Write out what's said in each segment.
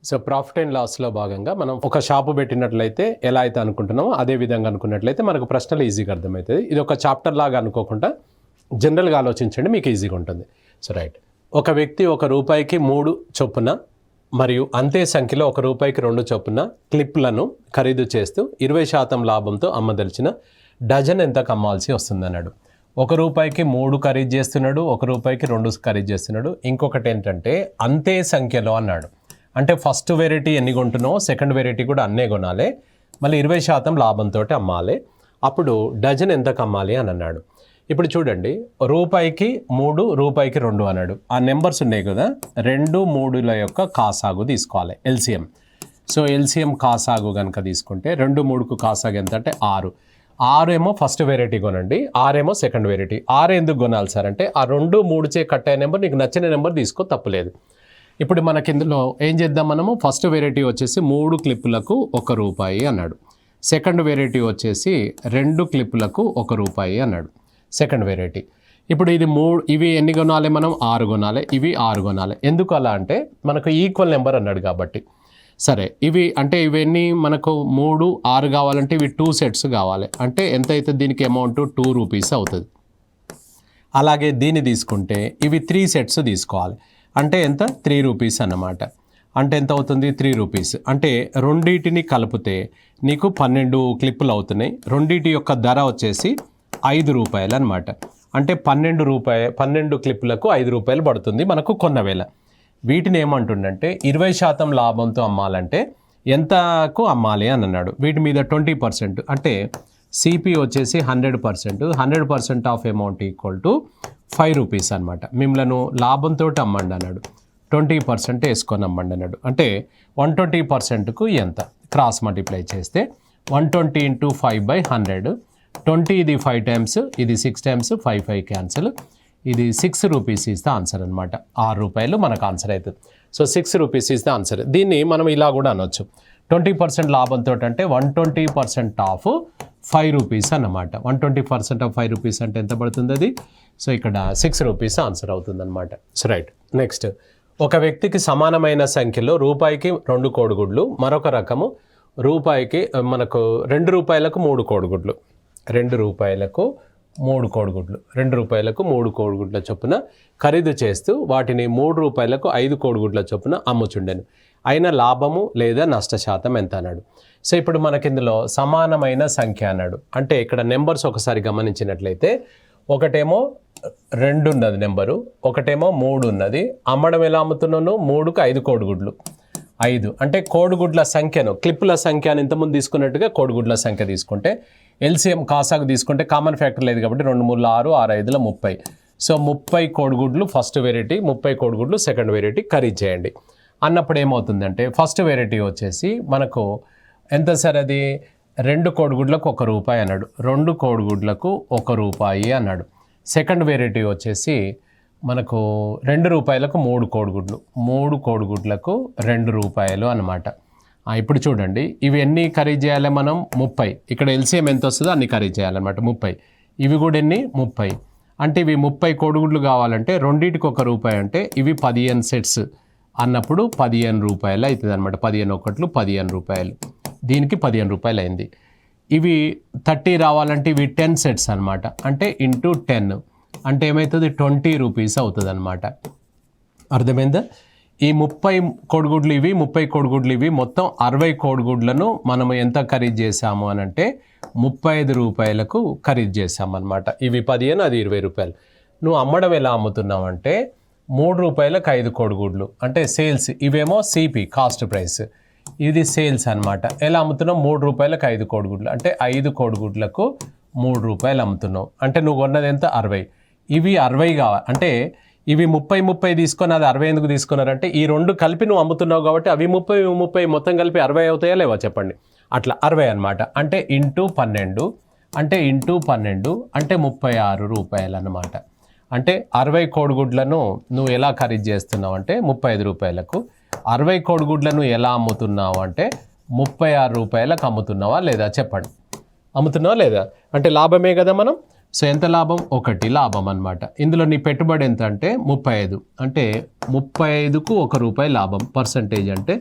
So profit and లాస్లో భాగంగా మనం ఒక షాపు పెట్టినట్లయితే ఎలా అయితే అనుకుంటున్నామో అదే విధంగా అనుకున్నట్లయితే మనకు ప్రశ్నలు ఈజీగా అర్థమవుతుంది. ఇది ఒక చాప్టర్ లాగా అనుకోకుండా జనరల్గా ఆలోచించండి, మీకు ఈజీగా ఉంటుంది. సో రైట్, ఒక వ్యక్తి ₹1 3 చొప్పున మరియు అంతే సంఖ్యలో ₹1 2 చొప్పున క్లిప్లను ఖరీదు చేస్తూ 20% లాభంతో అమ్మదలిచిన డజన్ ఎంతకు అమ్మాల్సి వస్తుందన్నాడు. ₹1 3 ఖరీదు చేస్తున్నాడు, ₹1 2 ఖరీదు చేస్తున్నాడు. ఇంకొకటి ఏంటంటే అంతే సంఖ్యలో అన్నాడు. అంటే ఫస్ట్ వెరైటీ ఎన్ని కొంటున్నావు, సెకండ్ వెరైటీ కూడా అన్నే కొనాలి, మళ్ళీ 20% లాభంతో అమ్మాలి. అప్పుడు డజన్ ఎంతకు అమ్మాలి అని అన్నాడు. ఇప్పుడు చూడండి, ₹3 3, ₹2 2 అన్నాడు. ఆ నెంబర్స్ ఉన్నాయి కదా, 2 3ల యొక్క కాసాగు తీసుకోవాలి, ఎల్సిఎం. సో ఎల్సిఎం కాసాగు కనుక తీసుకుంటే 2 3కు కాసాగు ఎంత అంటే 6. 6 ఏమో ఫస్ట్ వెరైటీ కొనండి, 6 ఏమో సెకండ్ వెరైటీ. 6 ఎందుకు కొనాలి సార్ అంటే ఆ 2 3 చే కట్ అయిన నెంబర్ నీకు నచ్చిన నెంబర్ తీసుకో, తప్పులేదు. ఇప్పుడు మనకి ఇందులో ఏం చేద్దాం, మనము ఫస్ట్ వెరైటీ వచ్చేసి 3 క్లిప్పులకు ₹1 అన్నాడు. సెకండ్ వెరైటీ వచ్చేసి 2 క్లిప్పులకు ₹1 అన్నాడు సెకండ్ వెరైటీ. ఇప్పుడు ఇది ఇవి ఎన్ని కొనాలి, మనం 6 కొనాలి, ఇవి 6 కొనాలి. ఎందుకు అలా అంటే మనకు ఈక్వల్ నెంబర్ అన్నాడు కాబట్టి. సరే, ఇవి అంటే ఇవన్నీ మనకు 3 6 కావాలంటే ఇవి 2 సెట్స్ కావాలి. అంటే ఎంత అవుతుంది దీనికి అమౌంట్, ₹2 అవుతుంది. అలాగే దీన్ని తీసుకుంటే ఇవి 3 సెట్స్ తీసుకోవాలి. అంటే ఎంత, ₹3 అన్నమాట. అంటే ఎంత అవుతుంది, ₹3. అంటే రెండింటిని కలిపితే నీకు 12 క్లిప్పులు అవుతున్నాయి. రెండింటి యొక్క ధర వచ్చేసి ₹5 అనమాట. అంటే 12 క్లిప్పులకు ₹5 పడుతుంది మనకు కొన్న వేళ. వీటిని ఏమంటుండంటే 20% లాభంతో అమ్మాలంటే ఎంతకు అమ్మాలి అని అన్నాడు. వీటి మీద 20% అంటే సిపి వచ్చేసి 100%. 100% ఆఫ్ అమౌంట్ ఈక్వల్ టు ₹5 అనమాట. మిమ్మల్ని లాభంతో అమ్మండి అన్నాడు. 20% వేసుకొని అమ్మండి అన్నాడు. అంటే 120%కు ఎంత, క్రాస్ మల్టిప్లై చేస్తే 120 × 5/100. 20 ఇది 5 టైమ్స్, ఇది 6 టైమ్స్, 5 క్యాన్సల్. ఇది ₹6 ఈజ్ ద ఆన్సర్ అనమాట. ₹6 మనకు ఆన్సర్ అవుతుంది. So ₹6 is the answer. దీన్ని మనం ఇలా కూడా అనొచ్చు, 20% లాభంతో అంటే 120% ఆఫ్ ₹5 అన్నమాట. 120% ఆఫ్ ₹5 అంటే ఎంత పడుతుంది అది. సో ఇక్కడ ₹6 ఆన్సర్ అవుతుంది అనమాట. సో రైట్, నెక్స్ట్, ఒక వ్యక్తికి సమానమైన సంఖ్యలో ₹2కి 2 కోడిగుడ్లు, మరొక రకము మనకు ₹2కు 3 కోడిగుడ్లు, ₹2కు 3 కోడిగుడ్లు, ₹2కు 3 కోడిగుడ్ల చొప్పున ఖరీదు చేస్తూ వాటిని ₹3కు 5 కోడిగుడ్ల చొప్పున అమ్ముచుండెను. అయిన లాభము లేదా నష్టశాతం ఎంత అన్నాడు. సో ఇప్పుడు మనకి ఇందులో సమానమైన సంఖ్య అన్నాడు. అంటే ఇక్కడ నెంబర్స్ ఒకసారి గమనించినట్లయితే ఒకటేమో 2 ఉన్నది నెంబరు, ఒకటేమో 3 ఉన్నది. అమ్మడం ఎలా అమ్ముతున్నాను, 3కు 5 కోడిగుడ్లు. 5 అంటే కోడిగుడ్ల సంఖ్యను, క్లిప్పుల సంఖ్యను ఇంతకుముందు తీసుకున్నట్టుగా కోడిగుడ్ల సంఖ్య తీసుకుంటే ఎల్సిఎం కాసాగు తీసుకుంటే కామన్ ఫ్యాక్టర్ లేదు కాబట్టి 2 3 6, 6 5 30. సో 30 కోడిగుడ్లు ఫస్ట్ వెరైటీ, 30 కోడిగుడ్లు సెకండ్ వెరైటీ ఖరీదు చేయండి అన్నప్పుడు ఏమవుతుందంటే ఫస్ట్ వెరైటీ వచ్చేసి మనకు ఎంత సార్, అది 2 కోడిగుడ్లకు ₹1 అన్నాడు. 2 కోడిగుడ్లకు ₹1 అన్నాడు. సెకండ్ వెరైటీ వచ్చేసి మనకు ₹2కు 3 కోడిగుడ్లు, 3 కోడిగుడ్లకు ₹2 అనమాట. ఇప్పుడు చూడండి, ఇవి ఎన్ని ఖరీదు చేయాలి మనం, 30. ఇక్కడ ఎల్సిఎం ఎంత వస్తుందో అన్ని ఖరీదు చేయాలన్నమాట, 30. ఇవి కూడా ఎన్ని, 30. అంటే ఇవి 30 కోడిగుడ్లు కావాలంటే రెండింటికి ₹1 అంటే ఇవి 15 సెట్స్ అన్నప్పుడు ₹15 అవుతుంది అనమాట. 15 ఒకట్లు ₹15, దీనికి ₹15 అయింది. ఇవి 30 రావాలంటే ఇవి 10 సెట్స్ అనమాట. అంటే ఇంటూ 10 అంటే ఏమవుతుంది, ₹20 అవుతుంది అనమాట. అర్థమైందా. ఈ 30 కోడిగుడ్లు ఇవి, 30 కోడిగుడ్లు ఇవి, మొత్తం 60 కోడిగుడ్లను మనము ఎంత ఖరీదు చేసాము అని అంటే ₹35కు ఖరీదు చేసామన్నమాట. ఇవి 15, అది ₹20. నువ్వు అమ్మడం ఎలా అమ్ముతున్నావు అంటే ₹3కు 5 కోడిగుడ్లు అంటే సేల్స్. ఇవేమో సిపి కాస్ట్ ప్రైస్, ఇది సేల్స్ అనమాట. ఎలా అమ్ముతున్నావు, ₹3కు 5 కోడిగుడ్లు అంటే 5 కోడిగుడ్లకు ₹3 అమ్ముతున్నావు. అంటే నువ్వు కొన్నది ఎంత, 60. ఇవి 60 కావాలి అంటే ఇవి 30 తీసుకొని అది 60 ఎందుకు తీసుకున్నారంటే ఈ 2 కలిపి నువ్వు అమ్ముతున్నావు కాబట్టి అవి 30 మొత్తం కలిపి 60 అవుతాయా లేవా చెప్పండి. అట్లా 60 అనమాట. అంటే ఇంటూ 12 అంటే ₹36 అన్నమాట. అంటే 60 కోడిగుడ్లను నువ్వు ఎలా ఖరీదు చేస్తున్నావు అంటే ₹35కు, 60 కోడిగుడ్లను ఎలా అమ్ముతున్నావు అంటే ₹36కు అమ్ముతున్నావా లేదా చెప్పండి. అమ్ముతున్నావా లేదా అంటే లాభమే కదా మనం. సో ఎంత లాభం, 1 లాభం అనమాట. ఇందులో నీ పెట్టుబడి ఎంత అంటే 35, అంటే 35కు ₹1 లాభం. పర్సంటేజ్ అంటే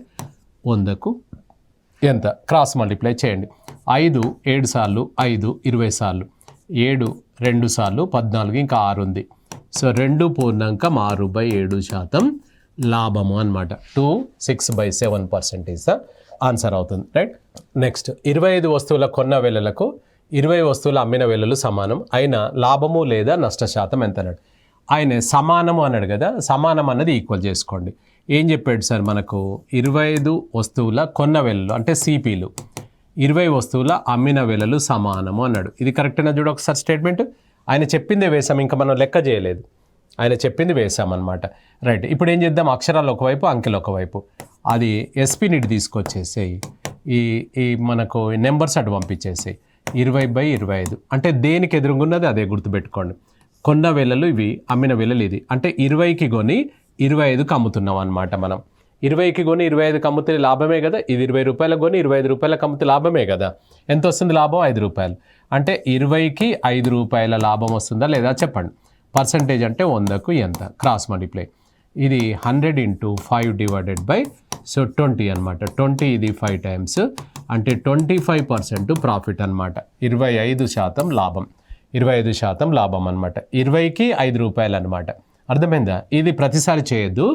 100కు ఎంత? క్రాస్ మల్టిప్లై చేయండి. 5 7 సార్లు 5 20 సార్లు, 7 2 సార్లు 14, ఇంకా 6 ఉంది. సో 2.6/7% లాభము అనమాట. 2.6/7% ఈజ్ ద ఆన్సర్ అవుతుంది. రైట్. నెక్స్ట్ 25 వస్తువుల కొన్న వేళలకు 20 వస్తువుల అమ్మిన వేళలు సమానం అయిన లాభము లేదా నష్ట శాతం ఎంత అన్నాడు. ఆయన సమానము అన్నాడు కదా, సమానం అన్నది ఈక్వల్ చేసుకోండి. ఏం చెప్పాడు సార్ మనకు? 25 వస్తువుల కొన్న వేళలు అంటే సిపిలు, 20 వస్తువుల అమ్మిన వేళలు సమానము అన్నాడు. ఇది కరెక్టేనా చూడు ఒకసారి స్టేట్మెంట్. ఆయన చెప్పిందే వేసాం, ఇంకా మనం లెక్క చేయలేదు, ఆయన చెప్పింది వేసామన్నమాట. రైట్. ఇప్పుడు ఏం చేద్దాం? అక్షరాలు ఒకవైపు అంకెలు ఒకవైపు. అది ఎస్పీని తీసుకొచ్చేసేయి, ఈ మనకు నెంబర్స్ అటు పంపించేసేయి. 20/25 అంటే దేనికి ఎదురుగున్నది అదే గుర్తుపెట్టుకోండి. కొన్న వేళలు ఇవి, అమ్మిన వేళలు ఇది. అంటే 20కి కొని 25కి అమ్ముతున్నాం అనమాట. మనం 20కి కొని 25కి అమ్ముతే లాభమే కదా. ఇది 20 రూపాయలకు కొని 25 రూపాయలకు అమ్ముతే లాభమే కదా. ఎంత వస్తుంది లాభం? 5 రూపాయలు. అంటే 20కి 5 రూపాయల లాభం వస్తుందా లేదా చెప్పండి. పర్సంటేజ్ అంటే 100కు ఎంత? Cross multiply. ఇది 100 × 5/20 అనమాట. 20 ఇది 5 టైమ్స్ అంటే 25% ప్రాఫిట్ అనమాట. 25% లాభం, 25% లాభం అనమాట. 20కి 5 రూపాయలు అనమాట. అర్థమైందా? ఇది ప్రతిసారి చేయొద్దు.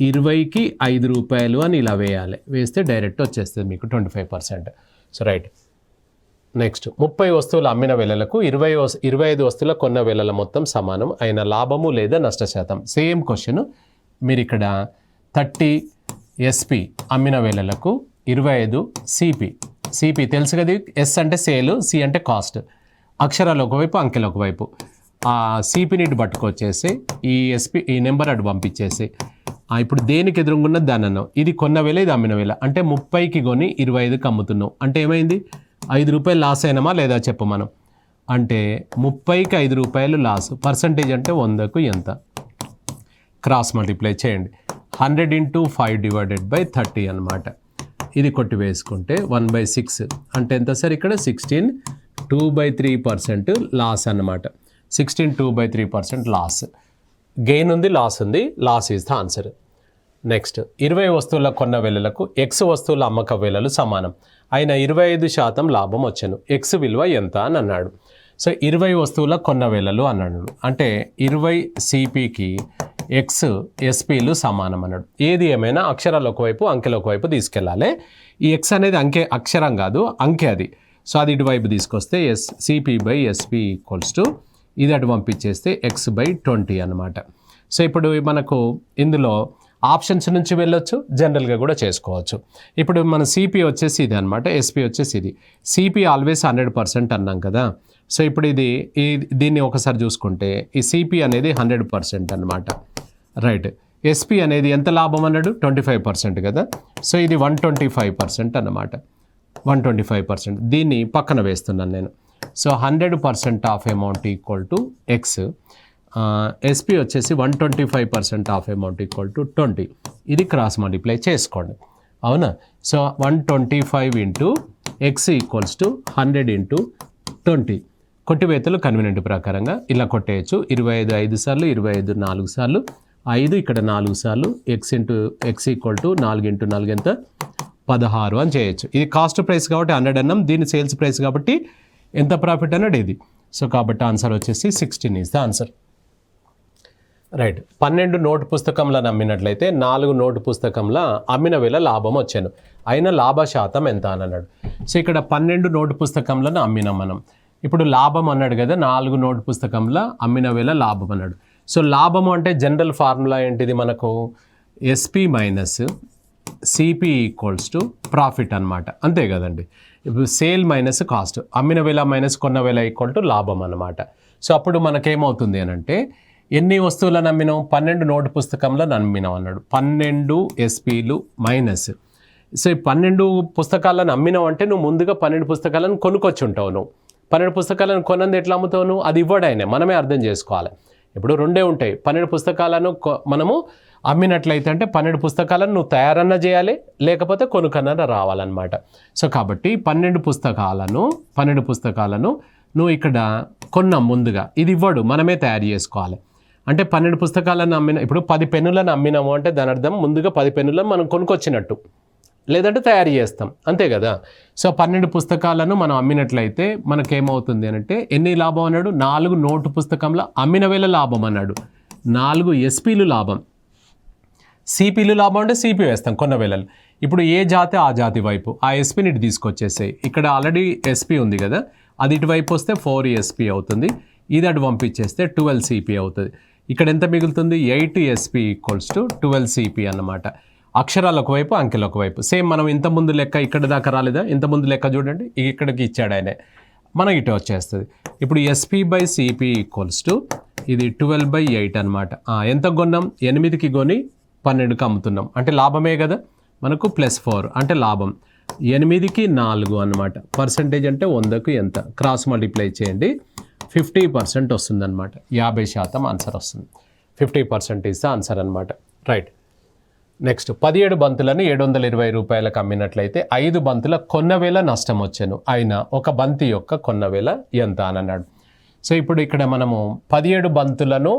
20కి 5 రూపాయలు అని ఇలా వేయాలి. వేస్తే డైరెక్ట్ వచ్చేస్తుంది మీకు 25%. So right. నెక్స్ట్ 30 వస్తువుల అమ్మిన వేళలకు 25 వస్తువుల కొన్న వేళల మొత్తం సమానం అయిన లాభము లేదా నష్ట శాతం. Same question. మీరు ఇక్కడ 30 ఎస్పి అమ్మిన వేళలకు 25 సిపి తెలుసు కదా. ఎస్ అంటే సేల్, సి అంటే కాస్ట్. అక్షరాలు ఒకవైపు అంకెలు ఒకవైపు. ఆ సిపిని ఇటు పట్టుకొచ్చేసి ఈ నెంబర్ అటు పంపించేసి ఇప్పుడు దేనికి ఎదురుగున్నది దాని అన్నావు. ఇది కొన్న వేళ, ఇది అమ్మిన వేళ. అంటే 30కి కొని 25కి అమ్ముతున్నావు. అంటే ఏమైంది? 5 రూపాయలు లాస్ అయినామా లేదా చెప్పు మనం. అంటే 30కి 5 రూపాయలు లాస్. పర్సంటేజ్ అంటే 100కు ఎంత? క్రాస్ మల్టిప్లై చేయండి. 100 × 5/30 అనమాట. ఇది కొట్టి వేసుకుంటే 1/6 అంటే ఎంత సార్? ఇక్కడ 16 2/3% లాస్ అన్నమాట. 16 2/3% లాస్. గెయిన్ ఉంది, లాస్ ఉంది. Loss is the answer. Next 20 వస్తువుల కొన్న వేళలకు ఎక్స్ వస్తువుల అమ్మక వేళలు సమానం అయిన 25% లాభం వచ్చాను. ఎక్స్ విలువ ఎంత అని అన్నాడు. సో 20 వస్తువుల కొన్న వేళలు అన్నాడు. అంటే 20 సిపికి ఎక్స్ ఎస్పీలు సమానం అన్నాడు. ఏది ఏమైనా అక్షరాలు ఒకవైపు అంకెలు ఒకవైపు తీసుకెళ్ళాలి. ఈ ఎక్స్ అనేది అక్షరం కాదు, అంకె అది. సో అది ఇటువైపు తీసుకొస్తే సిపి/ఎస్పి = ఇది అటు పంపించేస్తే x/20 అనమాట. సో ఇప్పుడు మనకు ఇందులో ఆప్షన్స్ నుంచి వెళ్ళొచ్చు, జనరల్గా కూడా చేసుకోవచ్చు. ఇప్పుడు మన సిపి వచ్చేసి ఇది అనమాట, ఎస్పి వచ్చేసి ఇది. సిపి ఆల్వేస్ 100% అన్నాం కదా. సో ఇప్పుడు దీన్ని ఒకసారి చూసుకుంటే ఈ సిపి అనేది 100% అనమాట. రైట్. ఎస్పి అనేది ఎంత లాభం అన్నాడు? 25% కదా. సో ఇది 125% అన్నమాట. 125%. దీన్ని పక్కన వేస్తున్నాను నేను. So 100% of amount = x. SP వచ్చేసి 125% ఆఫ్ అమౌంట్ = 20. ఇది క్రాస్ మల్టిప్లై చేసుకోండి. అవునా? So 125 × x = 100 × 20. కొట్టివేతలు కన్వీనియంట్ ప్రకారంగా ఇలా కొట్టేయచ్చు. 25 5 సార్లు, 25 4 సార్లు, 5 ఇక్కడ 4 సార్లు, x = 4 × 4 ఎంత? 16 అని చేయొచ్చు. ఇది కాస్ట్ ప్రైస్ కాబట్టి 100 అన్నాం, దీని సేల్స్ ప్రైస్ కాబట్టి ఎంత ప్రాఫిట్ అన్నాడు ఇది. సో కాబట్టి ఆన్సర్ వచ్చేసి 16 is the answer. Right. 12 note పుస్తకంలను అమ్మినట్లయితే 4 నోటు పుస్తకంల అమ్మిన వేళ లాభం వచ్చాను. అయిన లాభ శాతం ఎంత అని అన్నాడు. సో ఇక్కడ 12 నోటు పుస్తకంలను అమ్మినాం మనం. ఇప్పుడు లాభం అన్నాడు కదా, 4 నోటు పుస్తకంల అమ్మిన వేళ లాభం అన్నాడు. సో లాభము అంటే జనరల్ ఫార్ములా ఏంటిది మనకు? ఎస్పి - సిపి = ప్రాఫిట్ అనమాట. అంతే కదండి. ఇప్పుడు సేల్ మైనస్ కాస్ట్, అమ్మిన వేళ మైనస్ కొన్న వేళ = లాభం అనమాట. సో అప్పుడు మనకేమవుతుంది అని అంటే, ఎన్ని వస్తువులను అమ్మినాం? 12 నోటు పుస్తకంలో అమ్మినాం అన్నాడు. 12 ఎస్పీలు మైనస్. సో ఈ 12 పుస్తకాలను అమ్మినావు అంటే నువ్వు ముందుగా 12 పుస్తకాలను కొనుక్కొచ్చి ఉంటావు. నువ్వు 12 పుస్తకాలను కొనంది ఎట్లా అమ్ముతావు నువ్వు? అది ఇవ్వడాయనే, మనమే అర్థం చేసుకోవాలి. ఇప్పుడు రెండే ఉంటాయి. 12 పుస్తకాలను మనము అమ్మినట్లయితే అంటే 12 పుస్తకాలను నువ్వు తయారన్నా చేయాలి, లేకపోతే కొనుక్కన్నా రావాలన్నమాట. సో కాబట్టి 12 పుస్తకాలను నువ్వు ఇక్కడ కొన్నాం ముందుగా. ఇది ఇవ్వడు, మనమే తయారు చేసుకోవాలి. అంటే 12 పుస్తకాలను అమ్మిన, ఇప్పుడు 10 పెన్నులను అమ్మినాము అంటే దాని అర్థం ముందుగా 10 పెన్నులను మనం కొనుక్కొచ్చినట్టు. లేదంటే తయారు చేస్తాం, అంతే కదా. సో 12 పుస్తకాలను మనం అమ్మినట్లయితే మనకేమవుతుంది అని అంటే ఎన్ని లాభం అన్నాడు, 4 నోటు పుస్తకంలో అమ్మిన వేల లాభం అన్నాడు, 4 ఎస్పీలు లాభం. సిపిలు లాభం అంటే సిపి వేస్తాం కొన్న వేళలు. ఇప్పుడు ఏ జాతి ఆ జాతి వైపు ఆ ఎస్పీని ఇటు తీసుకొచ్చేసాయి. ఇక్కడ ఆల్రెడీ ఎస్పీ ఉంది కదా, అది ఇటువైపు వస్తే 4 ఎస్పీ అవుతుంది, ఇది అటు పంపించేస్తే 12 సిపి అవుతుంది. ఇక్కడ ఎంత మిగులుతుంది, 8 ఎస్పీ ఈక్వల్స్ టు 12 సిపి అన్నమాట. అక్షరాలు ఒకవైపు అంకెలు ఒకవైపు. సేమ్ మనం ఇంతకుముందు లెక్క ఇక్కడ దాకా రాలేదా, ఇంతకుముందు లెక్క చూడండి, ఇక్కడికి ఇచ్చాడు ఆయన, మనకి ఇటు వచ్చేస్తుంది. ఇప్పుడు SP by CP equals to ఇది 12/8 అనమాట. ఎంత కొన్నాం, 8కి కొని 12కి అమ్ముతున్నాం అంటే లాభమే కదా మనకు, +4 అంటే లాభం. 8కి 4 అనమాట. పర్సంటేజ్ అంటే 100కు ఎంత, క్రాస్ మల్టిప్లై చేయండి, 50% వస్తుందన్నమాట. 50% ఆన్సర్ వస్తుంది. 50% ఇస్ ద ఆన్సర్ అనమాట. రైట్. నెక్స్ట్ 17 బంతులను 720 రూపాయలకు అమ్మినట్లయితే 5 బంతుల కొన్న వేల నష్టం వచ్చాను, అయినా ఒక బంతి యొక్క కొన్న వేల ఎంత అని అన్నాడు. సో ఇప్పుడు ఇక్కడ మనము 17 బంతులను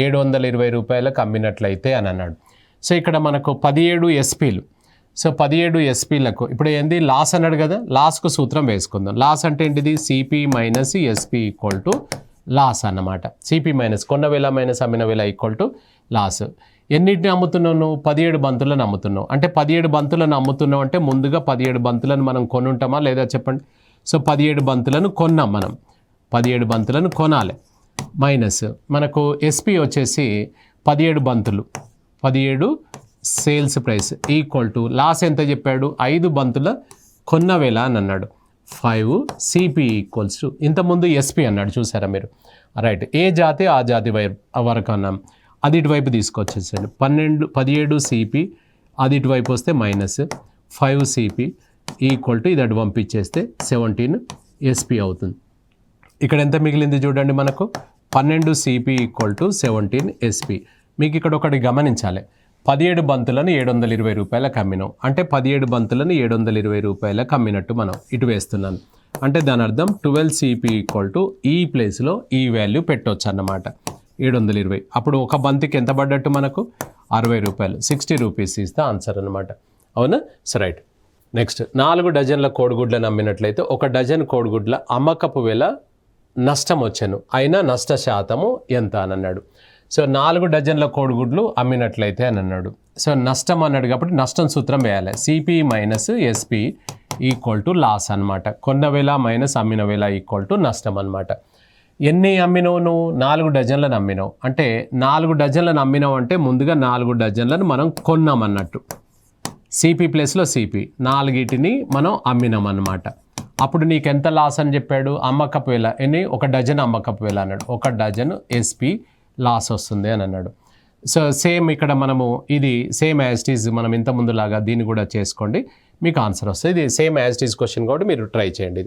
720 రూపాయలకు అమ్మినట్లయితే అని అన్నాడు. సో ఇక్కడ మనకు 17 ఎస్పీలు. సో 17 ఎస్పీలకు ఇప్పుడు ఏంది లాస్ అన్నాడు కదా, లాస్కు సూత్రం వేసుకుందాం. లాస్ అంటే ఏంటిది, CP minus SP equal to loss అన్నమాట. సిపి మైనస్ కొన్న వేల మైనస్ అమ్మిన వేల ఈక్వల్ టు లాస్. ఎన్నిటిని అమ్ముతున్నావు నువ్వు, 17 బంతులను అమ్ముతున్నావు. అంటే 17 బంతులను అమ్ముతున్నావు అంటే ముందుగా 17 బంతులను మనం కొనుంటామా లేదా చెప్పండి. సో 17 బంతులను కొన్నాం మనం, 17 బంతులను కొనాలి. మైనస్ మనకు ఎస్పీ వచ్చేసి 17 బంతులు, 17 sales price equal to loss ఎంత చెప్పాడు, 5 బంతుల కొన్న వేల అని అన్నాడు, 5 సిపి ఈక్వల్స్ టు ఇంతకుముందు ఎస్పీ అన్నాడు చూసారా మీరు. రైట్. ఏ జాతి ఆ జాతి వరకు అన్నాం, అది ఇటువైపు తీసుకొచ్చేసాడు. 17 సిపి, అది ఇటువైపు వస్తే మైనస్ 5 సిపి ఈక్వల్ టు ఇది అటు పంపించేస్తే 17 ఎస్పీ అవుతుంది. ఇక్కడ ఎంత మిగిలింది చూడండి మనకు, 12 సిపి ఈక్వల్ టు 17 ఎస్పీ. మీకు ఇక్కడ ఒకటి గమనించాలి, 17 బంతులను 720 రూపాయలకు అమ్మినాం అంటే 17 బంతులను 720 రూపాయలకు అమ్మినట్టు మనం ఇటు వేస్తున్నాను. అంటే దాని అర్థం 12 సిపి ఈక్వల్ టు ఈ ప్లేస్లో ఈ వాల్యూ పెట్టవచ్చు అన్నమాట, 720. అప్పుడు ఒక బంతికి ఎంత పడ్డట్టు మనకు, 60 రూపాయలు, 60 రూపీస్ ఇస్ ద ఆన్సర్ అనమాట. అవునా. So right. నెక్స్ట్ 4 డజన్ల కోడిగుడ్లను అమ్మినట్లయితే 1 డజన్ కోడిగుడ్ల అమ్మకపు వేల నష్టం వచ్చాను, అయినా నష్ట శాతము ఎంత అని అన్నాడు. సో 4 డజన్ల కోడిగుడ్లు అమ్మినట్లయితే అని అన్నాడు. సో నష్టం అన్నాడు కాబట్టి నష్టం సూత్రం వేయాలి, CP minus SP equal to loss అనమాట. కొన్న వేల మైనస్ అమ్మిన వేల ఈక్వల్ టు నష్టం అనమాట. ఎన్ని అమ్మినావు నువ్వు, 4 డజన్లను అమ్మినావు. అంటే 4 డజన్లను అమ్మినావు అంటే ముందుగా 4 డజన్లను మనం కొన్నాం అన్నట్టు, సిపి ప్లస్లో సిపి 4టిని మనం అమ్మినాం అన్నమాట. అప్పుడు నీకు ఎంత లాస్ అని చెప్పాడు, అమ్మకపు వేల ఎన్ని, 1 డజన్ అమ్మకపు వేల అన్నాడు, 1 డజన్ ఎస్పి లాస్ వస్తుంది అని అన్నాడు. సో సేమ్ ఇక్కడ మనము ఇది సేమ్ యాజ్ ఇట్ ఈజ్ మనం ఇంత ముందులాగా దీన్ని కూడా చేసుకోండి, మీకు ఆన్సర్ వస్తుంది. ఇది same as it is question కాబట్టి మీరు ట్రై చేయండి.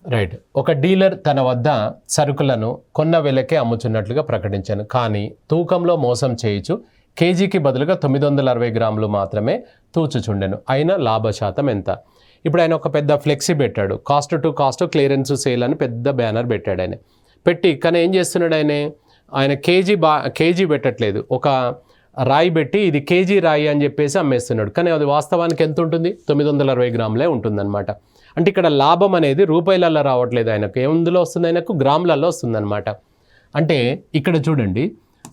రైట్. ఒక డీలర్ తన వద్ద సరుకులను కొన్న వేలకే అమ్ముతున్నట్లుగా ప్రకటించాను, కానీ తూకంలో మోసం చేయించు కేజీకి బదులుగా 960 గ్రాములు మాత్రమే తూచుచుండెను, అయినా లాభశాతం ఎంత. ఇప్పుడు ఆయన ఒక పెద్ద ఫ్లెక్సీ పెట్టాడు, cost to cost clearance sale అని పెద్ద బ్యానర్ పెట్టాడు. ఆయన పెట్టి కానీ ఏం చేస్తున్నాడు, ఆయన కేజీ పెట్టట్లేదు, ఒక రాయి పెట్టి ఇది కేజీ రాయి అని చెప్పేసి అమ్మేస్తున్నాడు. కానీ అది వాస్తవానికి ఎంత ఉంటుంది, 960 గ్రాములే ఉంటుందన్నమాట. అంటే ఇక్కడ లాభం అనేది రూపాయలలో రావట్లేదు, ఆయనకు ఎందులో వస్తుంది, ఆయనకు గ్రాములలో వస్తుందన్నమాట. అంటే ఇక్కడ చూడండి,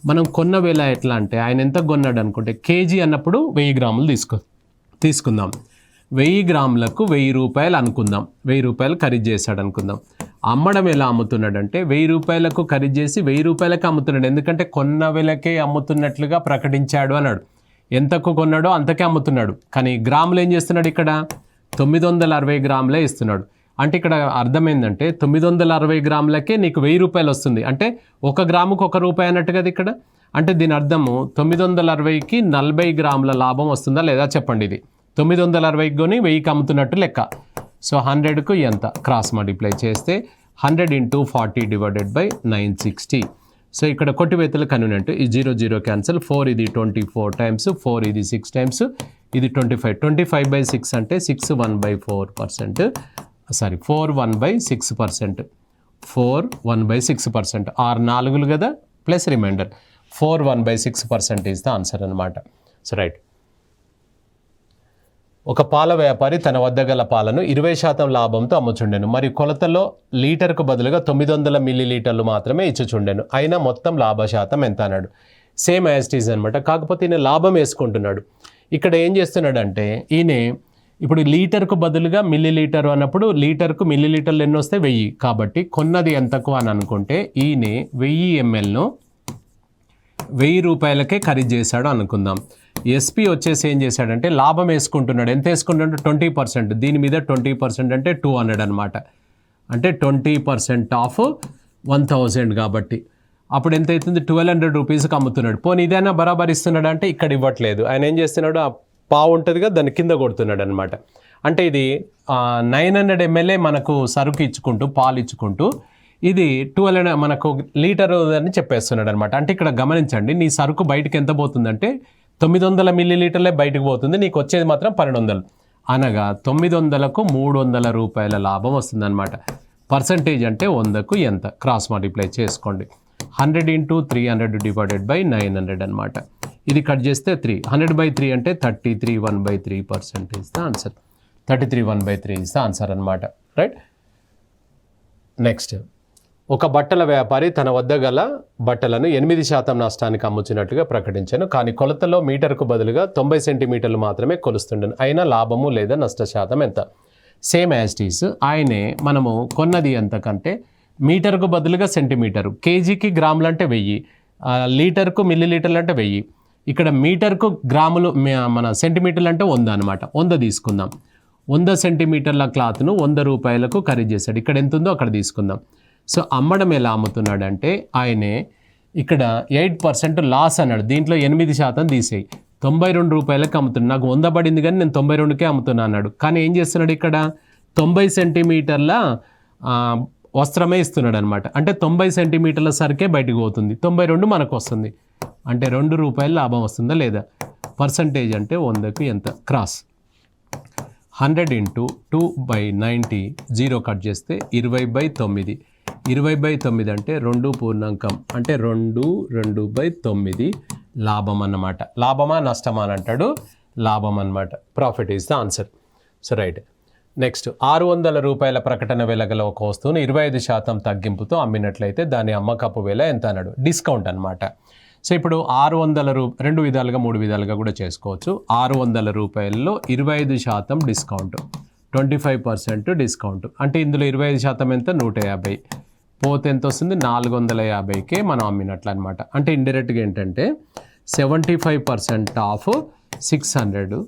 మనం కొన్న వేల ఎట్లా అంటే ఆయన ఎంత కొన్నాడు అనుకుంటే, కేజీ అన్నప్పుడు 1000 గ్రాములు తీసుకుందాం, 1000 గ్రాములకు 1000 రూపాయలు అనుకుందాం, 1000 రూపాయలు ఖరీదు చేశాడు అనుకుందాం. అమ్మడం ఎలా అమ్ముతున్నాడంటే 1000 రూపాయలకు ఖరీదు చేసి 1000 రూపాయలకు అమ్ముతున్నాడు, ఎందుకంటే కొన్న వేలకే అమ్ముతున్నట్లుగా ప్రకటించాడు అన్నాడు. ఎంతకు కొన్నాడో అంతకే అమ్ముతున్నాడు, కానీ గ్రాములు ఏం చేస్తున్నాడు, ఇక్కడ 960 గ్రాములే ఇస్తున్నాడు. అంటే ఇక్కడ అర్థం ఏంటంటే 960 గ్రాములకే నీకు 1000 రూపాయలు వస్తుంది, అంటే 1 గ్రాముకు 1 రూపాయి అన్నట్టు కదా ఇక్కడ. అంటే దీని అర్థము 960కి 40 గ్రాముల లాభం వస్తుందా లేదా చెప్పండి. ఇది 960కి కొని 1000కి అమ్ముతున్నట్టు లెక్క. సో 100కు ఎంత, క్రాస్ మల్టిప్లై చేస్తే 100 × 40 / 960. సో ఇక్కడ కొట్టివేతలు కన్వీనియంట్, ఈ 0 0 క్యాన్సిల్, 4 ఇది 24 టైమ్స్, 4 ఇది 6 టైమ్స్, ఇది 25, 25/6 అంటే 6 1/4%, సారీ 4 1/6%, 4 1/6%, 6 4లు కదా plus remainder 4 1/6% is the answer అనమాట. So right. ఒక పాల వ్యాపారి తన వద్ద గల పాలను 20% లాభంతో అమ్ముచుండెను. మరి కొలతలో లీటర్కు బదులుగా 900 మిల్లీలీటర్లు మాత్రమే ఇచ్చుచుండెను. అయినా మొత్తం లాభశాతం ఎంత అన్నాడు. సేమ్ యాజ్ ఇట్ ఈజ్ అనమాట. కాకపోతే ఈయన లాభం వేసుకుంటున్నాడు. ఇక్కడ ఏం చేస్తున్నాడంటే ఈయన ఇప్పుడు లీటర్కు బదులుగా మిల్లీలీటర్ అన్నప్పుడు లీటర్కు మిల్లీలీటర్లు ఎన్ని వస్తే 1000. కాబట్టి కొన్నది ఎంతకు అని అనుకుంటే ఈయన 1000 mlను 1000 రూపాయలకే ఖరీదు చేశాడు అనుకుందాం. ఎస్పీ వచ్చేసి ఏం చేశాడంటే లాభం వేసుకుంటున్నాడు. ఎంత వేసుకుంటున్నాడు? 20%. దీని మీద 20% అంటే 200 అనమాట. అంటే 20% ఆఫ్ 1000 కాబట్టి అప్పుడు ఎంత అవుతుంది? 1200 రూపీస్కి అమ్ముతున్నాడు. పోనీ ఇదైనా బరాబర్ ఇస్తున్నాడు అంటే ఇక్కడ ఇవ్వట్లేదు. ఆయన ఏం చేస్తున్నాడు? ఆ పావు ఉంటుంది కదా దాన్ని కింద కొడుతున్నాడు అనమాట. అంటే ఇది 900 ml మనకు సరుకు ఇచ్చుకుంటూ పాలు ఇచ్చుకుంటూ ఇది 12 మనకు లీటర్ అని చెప్పేస్తున్నాడు అనమాట. అంటే ఇక్కడ గమనించండి, నీ సరుకు బయటకు ఎంత పోతుందంటే 900 మిల్లీలీటర్లే బయటకు పోతుంది, నీకు వచ్చేది మాత్రం 1200. అనగా 900కు 300 రూపాయల లాభం వస్తుందన్నమాట. పర్సంటేజ్ అంటే 100కు ఎంత? క్రాస్ మల్టిప్లై చేసుకోండి. 100 × 300 డివైడెడ్ బై 900 అనమాట. ఇది కట్ చేస్తే 3. 100/3 అంటే 33 1/3% is the answer. 33 1/3 is the answer అనమాట. రైట్. నెక్స్ట్, ఒక బట్టల వ్యాపారి తన వద్ద గల బట్టలను 8% నష్టానికి అమ్ముచినట్లుగా ప్రకటించాను. కానీ కొలతలో మీటర్కు బదులుగా 90 సెంటీమీటర్లు మాత్రమే కొలుస్తుండను. అయినా లాభము లేదా నష్టశాతం ఎంత? Same as it is. ఆయనే మనము కొన్నది ఎంతకంటే మీటర్కు బదులుగా సెంటీమీటరు, కేజీకి గ్రాములు అంటే 1000, లీటర్కు మిల్లీలీటర్లు అంటే 1000. ఇక్కడ మీటర్కు గ్రాములు మన సెంటీమీటర్లు అంటే 100 అనమాట. 100 తీసుకుందాం. 100 సెంటీమీటర్ల క్లాత్ను 100 రూపాయలకు ఖరీదు చేశాడు. ఇక్కడ ఎంత ఉందో అక్కడ తీసుకుందాం. సో అమ్మడం ఎలా అమ్ముతున్నాడంటే ఆయనే ఇక్కడ 8% లాస్ అన్నాడు. దీంట్లో 8% తీసేయి, 92 రూపాయలకు అమ్ముతున్నాడు. నాకు 100 పడింది కానీ నేను 92కే అమ్ముతున్నా అన్నాడు. కానీ ఏం చేస్తున్నాడు? ఇక్కడ 90 సెంటీమీటర్ల వస్త్రమే ఇస్తున్నాడు అనమాట. అంటే 90 సెంటీమీటర్ల సరికే బయటకు పోతుంది, 92 మనకు వస్తుంది. అంటే 2 రూపాయలు లాభం వస్తుందా లేదా? పర్సంటేజ్ అంటే 100కు ఎంత? క్రాస్. 100 × 2/90 0 కట్ చేస్తే 20/9. 20/9 అంటే 2 పూర్ణాంకం అంటే 2/9 లాభం అన్నమాట. లాభమా నష్టమా అని అంటాడు? లాభం అన్నమాట. Profit is the answer. So right. Next, 600 రూపాయల ప్రకటన వెలగల ఒక వస్తువును 25% తగ్గింపుతో అమ్మినట్లయితే దాని అమ్మకపు వేల ఎంత అన్నాడు? డిస్కౌంట్ అనమాట. సో ఇప్పుడు 600 2 విధాలుగా 3 విధాలుగా కూడా చేసుకోవచ్చు. 600 రూపాయల్లో 25% డిస్కౌంట్, 25% డిస్కౌంట్ అంటే ఇందులో 25% ఎంత? 150. పోతే ఎంత వస్తుంది? 450కే మనం అమ్మినట్లు అనమాట. అంటే ఇండైరెక్ట్గా ఏంటంటే 75% ఆఫ్ 600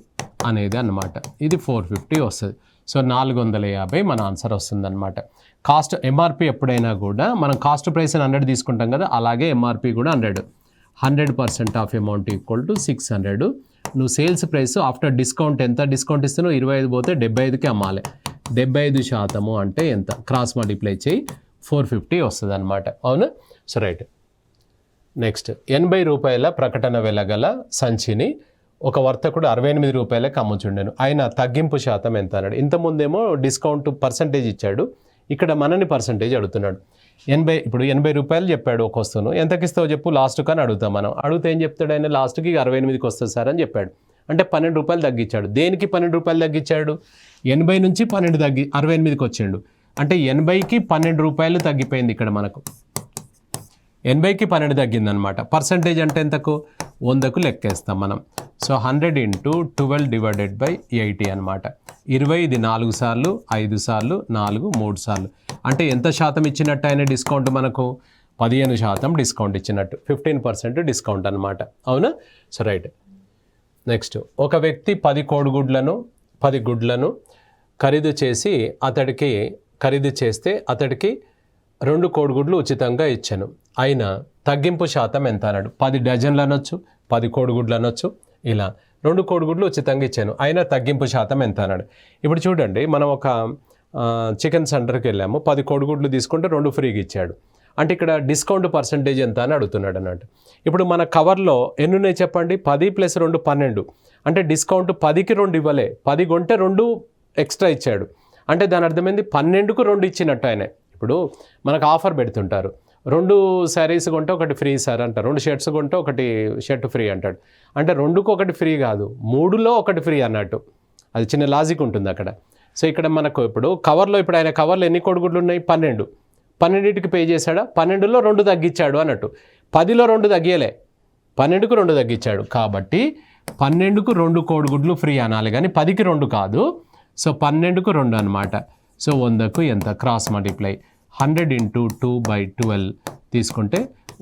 అనేది అనమాట. ఇది 450 వస్తుంది. సో 450 మన ఆన్సర్ వస్తుందన్నమాట. కాస్ట్ ఎంఆర్పి ఎప్పుడైనా కూడా మనం కాస్ట్ ప్రైస్ 100 తీసుకుంటాం కదా, అలాగే ఎంఆర్పి కూడా 100% ఆఫ్ అమౌంట్ ఈక్వల్ టు 600. నువ్వు సేల్స్ ప్రైస్ ఆఫ్టర్ డిస్కౌంట్ ఎంత డిస్కౌంట్ ఇస్తున్నావు? 25 పోతే 75కి అమ్మాలి. 75% అంటే ఎంత? క్రాస్ మల్టిప్లై చేయి, 450 వస్తుంది అనమాట. అవునా? So right. నెక్స్ట్, 80 రూపాయల ప్రకటన వెలగల సంచిని ఒక వర్తకుడు 68 రూపాయలకు అమ్ముచుండెను. ఆయన తగ్గింపు శాతం ఎంత అన్నాడు? ఇంతకుముందేమో డిస్కౌంట్ పర్సంటేజ్ ఇచ్చాడు, ఇక్కడ మనని పర్సంటేజ్ అడుగుతున్నాడు. 80 రూపాయలు చెప్పాడు ఒక వస్తువును. ఎంతకి ఇస్తావు చెప్పు లాస్ట్ కానీ అడుగుతాం మనం. అడిగితే ఏం చెప్తాడు ఆయన? లాస్ట్కి 68కి వస్తుంది సార్ అని చెప్పాడు. అంటే 12 రూపాయలు తగ్గించాడు. దేనికి 12 రూపాయలు తగ్గించాడు? 80 నుంచి 12 తగ్గి 68కి వచ్చిండు. అంటే 80కి 12 రూపాయలు తగ్గిపోయింది ఇక్కడ మనకు. 80కి 12 తగ్గిందనమాట. పర్సంటేజ్ అంటే ఎంతకు? 100కు లెక్కేస్తాం మనం. సో 100 × 12 డివైడెడ్ బై 80 అనమాట. 20 ఇది 4 సార్లు, 5 సార్లు, 4 3 సార్లు. అంటే ఎంత శాతం ఇచ్చినట్టు ఆయన డిస్కౌంట్ మనకు? 15% డిస్కౌంట్ ఇచ్చినట్టు, 15% డిస్కౌంట్ అనమాట. అవునా? So right. నెక్స్ట్, ఒక వ్యక్తి 10 గుడ్లను ఖరీదు చేస్తే అతడికి 2 కోడిగుడ్లు ఉచితంగా ఇచ్చాను. అయినా తగ్గింపు శాతం ఎంత అన్నాడు? 10 డజన్లు అనొచ్చు, 10 కోడిగుడ్లు అనొచ్చు. ఇలా 2 కోడిగుడ్లు ఉచితంగా ఇచ్చాను, అయినా తగ్గింపు శాతం ఎంత అన్నాడు? ఇప్పుడు చూడండి, మనం ఒక చికెన్ సెంటర్కి వెళ్ళాము, 10 కోడిగుడ్లు తీసుకుంటే 2 ఫ్రీగా ఇచ్చాడు. అంటే ఇక్కడ డిస్కౌంట్ పర్సంటేజ్ ఎంత అని అడుగుతున్నాడు అన్నట్టు. ఇప్పుడు మన కవర్లో ఎన్ని ఉన్నాయి చెప్పండి? 10 + 2 12. అంటే డిస్కౌంట్ 10కి 2 ఇవ్వలే, 10 కొంటే 2 ఎక్స్ట్రా ఇచ్చాడు. అంటే దాని అర్థమైంది 12కు 2 ఇచ్చినట్టు ఆయన. ఇప్పుడు మనకు ఆఫర్ పెడుతుంటారు, 2 శారీస్ కొంటే 1 ఫ్రీ సార్ అంటారు, 2 షర్ట్స్ కొంటే 1 షర్ట్ ఫ్రీ అంటాడు. అంటే 2కు 1 ఫ్రీ కాదు, 3లో 1 ఫ్రీ అన్నట్టు. అది చిన్న లాజిక్ ఉంటుంది అక్కడ. సో ఇక్కడ మనకు ఇప్పుడు కవర్లో ఇప్పుడు ఆయన కవర్లో ఎన్ని కోడిగుడ్లు ఉన్నాయి? 12. 12కి పే చేశాడా? 12లో 2 తగ్గించాడు అన్నట్టు. 10లో 2 తగ్గియలే, 12కు 2 తగ్గించాడు. కాబట్టి 12కు 2 కోడిగుడ్లు ఫ్రీ అనాలి, కానీ 10కి 2 కాదు. సో 12కు 2 అనమాట. సో 100కు ఎంత? క్రాస్ మల్టిప్లై 100 × 2/12 తీసుకుంటే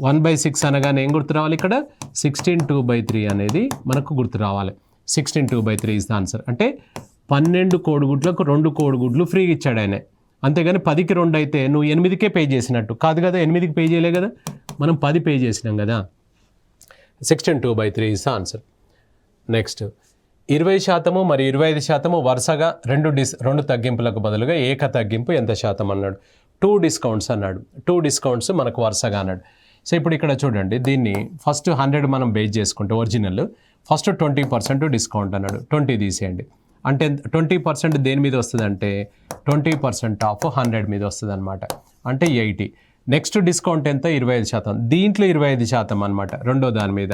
1/6 అనగానే ఏం గుర్తు రావాలి? ఇక్కడ 16 2/3 అనేది మనకు గుర్తు రావాలి. 16 2/3 ఇస్ ద ఆన్సర్. అంటే 12 కోడిగుడ్లకు 2 కోడిగుడ్లు ఫ్రీగా ఇచ్చాడు ఆయన. అంతేగాని 10కి 2 అయితే నువ్వు 8కే పే చేసినట్టు కాదు కదా, 8కి పే చేయలే కదా, మనం 10 పే చేసినాం కదా. 16 2/3 ఇస్ ద ఆన్సర్. నెక్స్ట్ 20% మరియు 25% వరుసగా రెండు తగ్గింపులకు బదులుగా ఏక తగ్గింపు ఎంత శాతం అన్నాడు. 2 డిస్కౌంట్స్ అన్నాడు. 2 డిస్కౌంట్స్ మనకు వరుసగా అన్నాడు. సో ఇప్పుడు ఇక్కడ చూడండి, దీన్ని ఫస్ట్ 100 మనం బేస్ చేసుకుంటే ఒరిజినల్, ఫస్ట్ 20% డిస్కౌంట్ అన్నాడు. 20 తీసేయండి. అంటే 20% దేని మీద వస్తుంది అంటే 20% ఆఫ్ 100 మీద వస్తుంది అనమాట. అంటే 80. నెక్స్ట్ డిస్కౌంట్ ఎంత? 25%. దీంట్లో 25% అనమాట. రెండో దాని మీద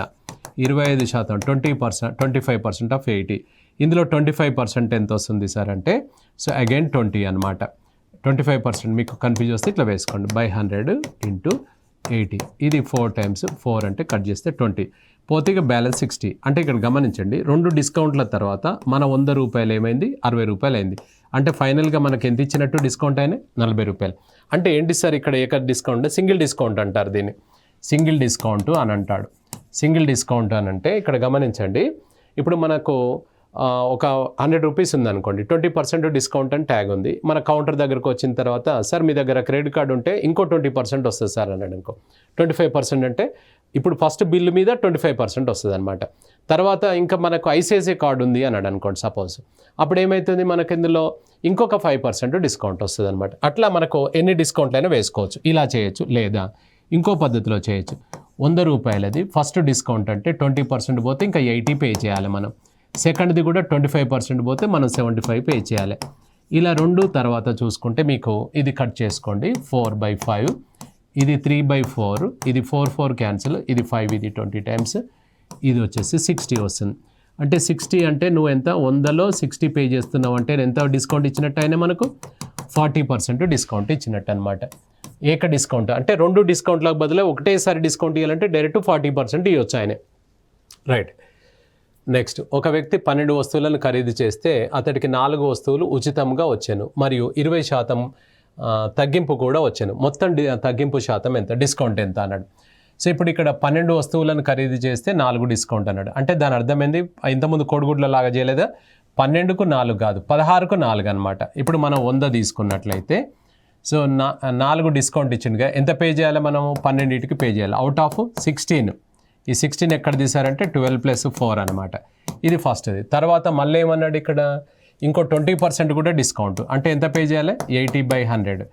25%, 20%, 25% ఆఫ్ 80. ఇందులో 25% ఎంత వస్తుంది సార్ అంటే, సో అగైన్ 20 అనమాట. 25% మీకు కన్ఫ్యూజ్ వస్తే ఇట్లా వేసుకోండి, బై 100 × 80. ఇది 4 times 4 అంటే కట్ చేస్తే 20 పోతే ఇక బ్యాలెన్స్ 60. అంటే ఇక్కడ గమనించండి, 2 డిస్కౌంట్ల తర్వాత మన 100 రూపాయలు ఏమైంది? 60 రూపాయలు అయింది. అంటే ఫైనల్గా మనకి ఎంత ఇచ్చినట్టు డిస్కౌంట్ అయినా 40 రూపాయలు. అంటే ఏంటి సార్ ఇక్కడ ఏక డిస్కౌంట్? సింగిల్ డిస్కౌంట్ అంటారు దీన్ని, సింగిల్ డిస్కౌంట్ అని అంటాడు. సింగిల్ డిస్కౌంట్ అని అంటే ఇక్కడ గమనించండి, ఇప్పుడు మనకు ఒక 100 రూపీస్ ఉందనుకోండి, 20% డిస్కౌంట్ అని ట్యాగ్ ఉంది. మన కౌంటర్ దగ్గరకు వచ్చిన తర్వాత, సార్ మీ దగ్గర క్రెడిట్ కార్డు ఉంటే ఇంకో 20% వస్తుంది సార్ అన్నాడు అనుకో. 25% అంటే ఇప్పుడు ఫస్ట్ బిల్లు మీద 25% వస్తుంది అనమాట. తర్వాత ఇంకా మనకు ఐసిఐసిఐ కార్డు ఉంది అన్నాడు అనుకోండి సపోజ్, అప్పుడు ఏమవుతుంది? మనకు ఇందులో ఇంకొక 5% డిస్కౌంట్ వస్తుంది అనమాట. అట్లా మనకు ఎన్ని డిస్కౌంట్లైనా వేసుకోవచ్చు. ఇలా చేయొచ్చు, లేదా ఇంకో పద్ధతిలో చేయొచ్చు. 100 రూపాయలది ఫస్ట్ డిస్కౌంట్ అంటే 20% పోతే ఇంకా 80 పే చేయాలి మనం. సెకండ్ది కూడా 25% పోతే మనం 75 పే చేయాలి. ఇలా 2 తర్వాత చూసుకుంటే మీకు ఇది కట్ చేసుకోండి, 4/5, ఇది 3/4, ఇది 4 క్యాన్సిల్, ఇది 5, ఇది 20 టైమ్స్, ఇది వచ్చేసి 60 వస్తుంది. అంటే 60 అంటే నువ్వు ఎంత 100లో 60 పే చేస్తున్నావు అంటే ఎంత డిస్కౌంట్ ఇచ్చినట్టు అయినా మనకు 40% డిస్కౌంట్ ఇచ్చినట్టు అనమాట. ఏక డిస్కౌంట్ అంటే 2 డిస్కౌంట్లకు బదులు ఒకటేసారి డిస్కౌంట్ ఇవ్వాలంటే డైరెక్ట్ 40% ఇవ్వచ్చు ఆయన. రైట్. నెక్స్ట్, ఒక వ్యక్తి 12 వస్తువులను ఖరీదు చేస్తే అతడికి 4 వస్తువులు ఉచితంగా వచ్చాను మరియు 20% తగ్గింపు కూడా వచ్చాను. మొత్తం తగ్గింపు శాతం ఎంత? డిస్కౌంట్ ఎంత అన్నాడు. సో ఇప్పుడు ఇక్కడ 12 వస్తువులను ఖరీదు చేస్తే 4 డిస్కౌంట్ అన్నాడు. అంటే దాని అర్థమైంది, ఇంతకుముందు కోడిగుడ్ల లాగా చేయలేదా? 12కు 4 కాదు, 16కు 4 అనమాట. ఇప్పుడు మనం 100 తీసుకున్నట్లయితే సో 4 డిస్కౌంట్ ఇచ్చిందిగా, ఎంత పే చేయాలి మనము? 12కి పే చేయాలి. అవుట్ ఆఫ్ 16, ఈ 16 ఎక్కడ తీసారంటే 12 + 4 అనమాట. ఇది ఫస్ట్ది. తర్వాత మళ్ళీ ఏమన్నాడు ఇక్కడ, ఇంకో 20% కూడా డిస్కౌంట్. అంటే ఎంత పే చేయాలి? 80/100.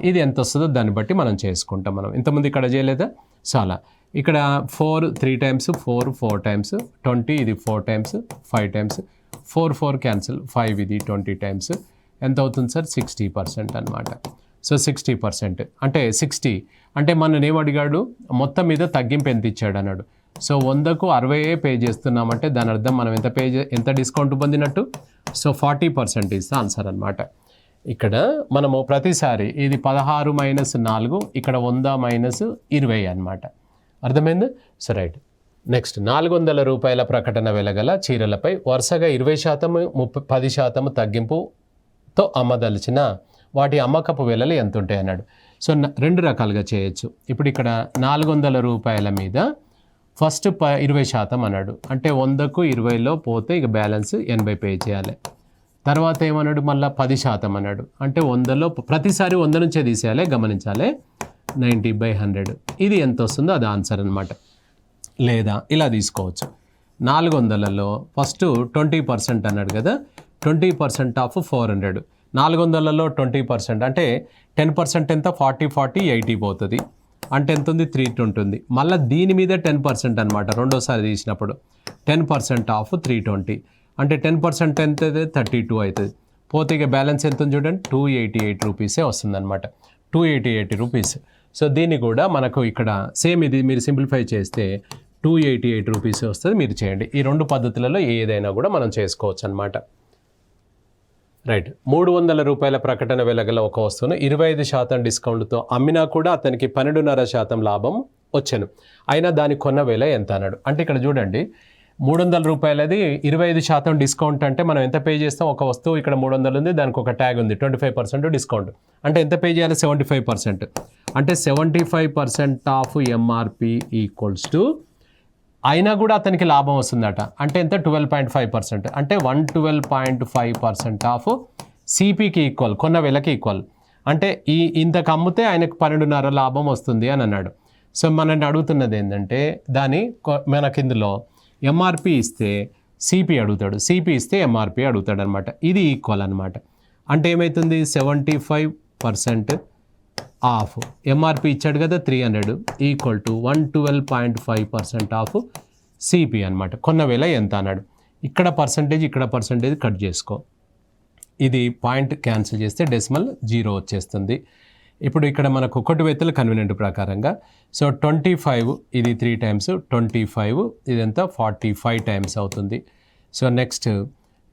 ఇది ఎంత వస్తుందో దాన్ని బట్టి మనం చేసుకుంటాం. మనం ఇంతకుముందు ఇక్కడ చేయలేదా? చాలా. ఇక్కడ 4 3 టైమ్స్, 4 టైమ్స్, 20, ఇది 4 టైమ్స్, 5 టైమ్స్, 4 క్యాన్సిల్, 5, ఇది 20 టైమ్స్. ఎంత అవుతుంది సార్? 60% అనమాట. సో 60% అంటే 60 అంటే మనం ఏమడిగాడు? మొత్తం మీద తగ్గింపు ఎంత ఇచ్చాడు అన్నాడు. సో 100కు 60 పే చేస్తున్నామంటే దాని అర్థం మనం ఎంత డిస్కౌంట్ పొందినట్టు? సో 40% ఇస్ ఆన్సర్ అనమాట. ఇక్కడ మనము ప్రతిసారి ఇది 16 - 4, ఇక్కడ 100 - 20 అనమాట. అర్థమైంది? So right. నెక్స్ట్, 400 రూపాయల ప్రకటన వెలగల చీరలపై వరుసగా 20%, 10% తగ్గింపుతో అమ్మదలిచిన వాటి అమ్మకపు వెలలు ఎంత ఉంటాయి అన్నాడు. సో 2 రకాలుగా చేయొచ్చు. ఇప్పుడు ఇక్కడ 400 రూపాయల మీద ఫస్ట్ 20% అన్నాడు. అంటే 100కు 20లో పోతే ఇక బ్యాలెన్స్ 80 పే చేయాలి. తర్వాత ఏమన్నాడు? మళ్ళీ 10% అన్నాడు. అంటే 100లో ప్రతిసారి 100 నుంచే తీసేయాలి, గమనించాలి. 90/100 ఇది ఎంత వస్తుందో అది ఆన్సర్ అనమాట. లేదా ఇలా తీసుకోవచ్చు, 400లలో ఫస్ట్ 20% అన్నాడు కదా, 20% ఆఫ్ 400. 400లలో 20% అంటే 10% ఎంత? 40, 80 పోతుంది. అంటే ఎంత ఉంది? 320 ఉంటుంది. మళ్ళీ దీని మీద 10% అనమాట. రెండోసారి తీసినప్పుడు 10% ఆఫ్ 320 అంటే 10% ఎంత? 32 అవుతుంది. పోతే ఇక బ్యాలెన్స్ ఎంత ఉంది చూడండి, 288 రూపీసే వస్తుంది అనమాట. 288 రూపీస్. సో దీన్ని కూడా మనకు ఇక్కడ సేమ్ ఇది మీరు సింప్లిఫై చేస్తే 288 రూపీసే వస్తుంది. మీరు చేయండి. ఈ 2 పద్ధతులలో ఏదైనా కూడా మనం చేసుకోవచ్చు అనమాట. రైట్. 300 రూపాయల ప్రకటన వెల గల ఒక వస్తువును 25% డిస్కౌంట్తో అమ్మినా కూడా అతనికి 12.5% లాభం వచ్చాను. అయినా దాని కొన్న వేల ఎంత అన్నాడు. అంటే ఇక్కడ చూడండి 300 రూపాయలది 25% డిస్కౌంట్ అంటే మనం ఎంత పే చేస్తాం? ఒక వస్తువు ఇక్కడ 300 ఉంది, దానికి ఒక ట్యాగ్ ఉంది 25% డిస్కౌంట్. అంటే ఎంత పే చేయాలి? 75%. అంటే 75% ఆఫ్ ఎంఆర్పి ఈక్వల్స్ టు అయినా కూడా అతనికి లాభం వస్తుందట. అంటే ఎంత? 12.5%. అంటే 112.5% ఆఫ్ సిపికి ఈక్వల్, కొన్న వేలకి ఈక్వల్. అంటే ఇంతకు అమ్మితే ఆయనకు 12.5 లాభం వస్తుంది అని అన్నాడు. సో మనల్ని అడుగుతున్నది ఏంటంటే మనకి ఇందులో ఎంఆర్పి ఇస్తే సిపి అడుగుతాడు, సిపి ఇస్తే ఎంఆర్పి అడుగుతాడు అనమాట. ఇది ఈక్వల్ అనమాట. అంటే ఏమవుతుంది? 75% ఆఫ్ ఎంఆర్పి ఇచ్చాడు కదా 300 ఈక్వల్ టు 112.5% ఆఫ్ సిపి అనమాట. కొన్న వేల ఎంత అన్నాడు. ఇక్కడ పర్సంటేజ్, ఇక్కడ పర్సంటేజ్ కట్ చేసుకో. ఇది పాయింట్ క్యాన్సిల్ చేస్తే డెసిమల్ 0 వచ్చేస్తుంది. ఇప్పుడు ఇక్కడ మనకు కొట్టువేతలు కన్వీనియంట్ ప్రకారంగా సో 25 ఇది 3 టైమ్స్, 25 ఇదంతా 45 టైమ్స్ అవుతుంది. సో నెక్స్ట్